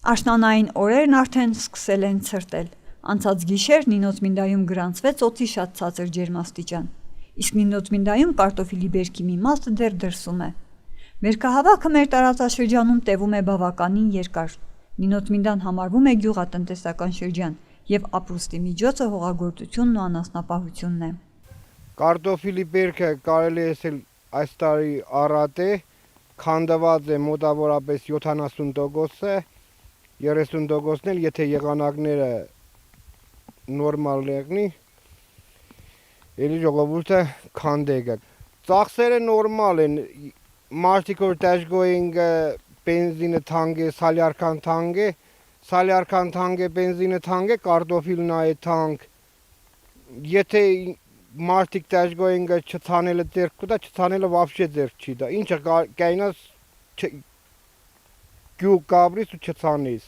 Աշնանային օրերն արդեն սկսել են ցրտել։ Անցած գիշեր Նինոցմինդայում գրանցվեց օդի շատ ցածր ջերմաստիճան, իսկ Նինոցմինդայում կարտոֆիլի բերքի մի մասը դեռ դրսում է։ Բերքահավաքը մեր տարածաշրջանում տևում է բավականին երկար։ Նինոցմինդան համարվում է գյուղատնտեսական շրջան եւ ապրուստի միջոցը հողագործությունն ու անասնապահությունն է։ Կարտոֆիլի բերքը կարելի է ասել այս տարի առատ է, քանդված է մոտավորապես 70%, 30%-ն էլ եթե եղանակները նորմալ եղնի, էլի ժողովուրդը քանդեգա։ Ծախսերը նորմալ են, մարդիկ որ դժգոհին բենզինը թանկ է, սալյարքան թանկ է, բենզինը թանկ է, կարտոֆիլն է թանկ։ Եթե մարդիկ դժգոհին չցանելը ձեռք կտա, չցանելը вообще ձեռք չի տա։ Ինչը կայնաս գյուղ կաբրիս ու չցանես։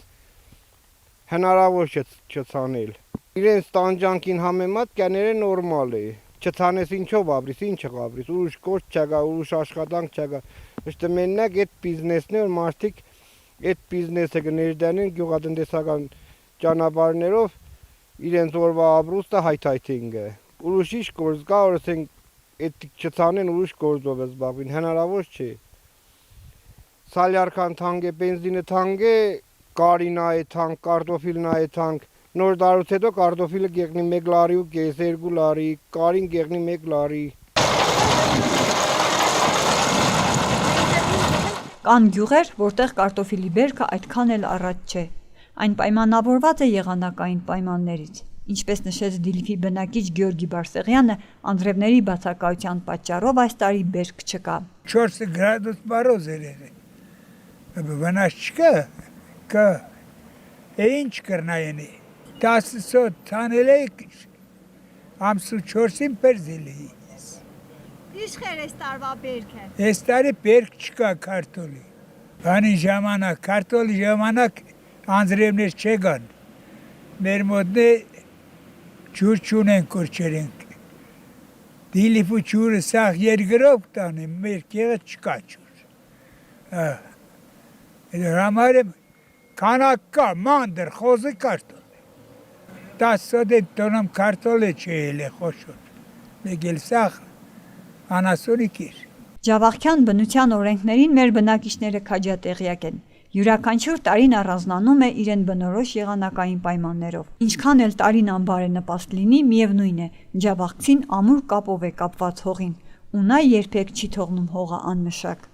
Հնարավոր չէ չցանել։ Իրենց տանջանքին համեմատ կյաները նորմալ է։ Չցանես ինչով ապրիս, ինչը ապրիս, ուրիշ գործ չկա, ուրիշ աշխատանք չկա։ Ըստ մենակ այդ բիզնեսն է, որ մարդիկ այդ բիզնեսը կներդանեն գյուղատնտեսական ճանապարհներով իրենց օրվա ապրուստը հայթայթին։ Ուրիշ գործ կա, որ ասենք այդ չցանեն ուրիշ գործով զբաղվին, հնարավոր չէ։ Սալյարքան թանկ է, բենզինը թանկ է, կարինն է թանկ, կարտոֆիլն է թանկ։ Նոր տարուց հետո կարտոֆիլը գետնի 1 լարի ու կես, 2 լարի, կարին գետնի 1 լարի։ Կան գյուղեր, որտեղ կարտոֆիլի բերքը այդքան էլ առատ չէ։ Այն պայմանավորված է եղանակային պայմաններից։ Ինչպես նշեց Դիլիփի բնակիչ Գյորգի Բարսեղյանը, անձրևների բացակայության պատճառով այս տարի բերք չկա։ 4 գրադուս մороз էր։ Վնաս չկա, ինչ կրնայինի։ 10 սոտ թանել է, ամսու 4-ին պերզել է։ Իշխեր այս տարվա բերքը։ Այս տարի բերք չկա կարտոլի։ Բանի ժամանակ, կարտոլի ժամանակ անձրևներ չեկան։ Մեր մոտ ջուր չունեն կորչերենք։ Դիլիփու ջուրը սաղ երկրով տանը, մեր կեղը չկա ջուր։ Համար քանակ կա, մանդր, խոզը կարտոլ։ 10 սոտ տոնամ կարտոլ է չել է խոշոր։ Մեկ էլ սաղ անասունի կիր։ Ջավախյան բնության օրենքներին մեր բնակիչները քաջատեղյակ են։ Յուրաքանչյուր տարին առանձնանում է իրեն բնորոշ եղանակային պայմաններով։ Ինչքան էլ տարին անբարենպաստ լինի, միևնույն է, ջավախցին ամուր կապով է կապված հողին, ու նա երբեք չի թողնում հողը անմշակ։